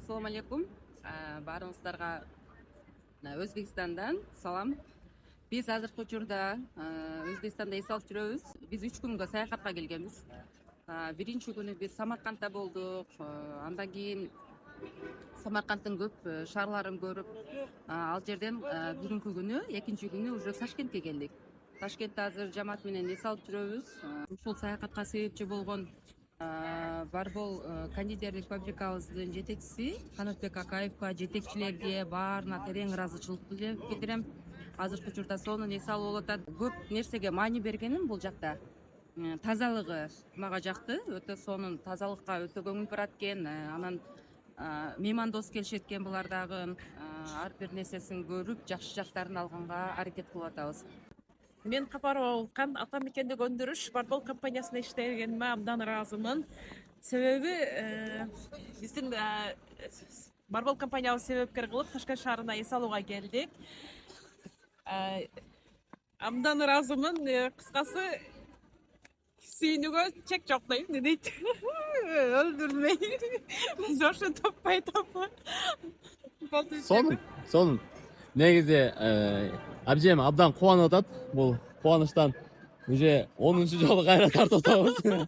Assalamu алейкум. Баарыңыздарга Өзбекстандан салам. Биз азыркы учурда Өзбекстанда эс алып жүрөбүз. Биз 3 күнгө саякатка келгенбиз. Биринчи күнү биз Самаркандда болдук. Андан кийин Самаркандтын көп шаарларын көрүп, ал жерден бүгүнкү күнү, экинчи күнү уже Ташкентке келдик. Ташкентте азыр жамаат менен эс алып жүрөбүз. Ушул саякатка себепчи болгон Барбол кондитердик фабрикабыздын жетекчиси Канатбек Акаевга, жетекчилерге баарына терең ыраазычылык билдирем. Азыркы учурда сонун эс алып атат. Көп нерсеге маани бергеним бул жакта. Тазалыгы мага жакты, өтө сонун тазалыкка өтө көңүл бурат экен. Анан меймандос келишет экен, булар дагы ар бир нерсесин көрүп, жакшы жактарын алганга аракет кылып атабыз. Мен Капарова Улкан, ата мекендик өндүрүш Барбол компаниясында иштегениме абдан ыраазымын. Себеби биздин Барбол компаниябыз себепкер кылып Ташкент шаарына эс алууга келдик. Абдан ыраазымын. Кыскасы сүйүнүүгө чек жок дейм, не дейт? Өлдүрмөй. Биз ошо таппай. Сонун. Негизи абжем абдан кубанып атат. Бул кубанычтан уже 10-жолу кайра тартып атабыз.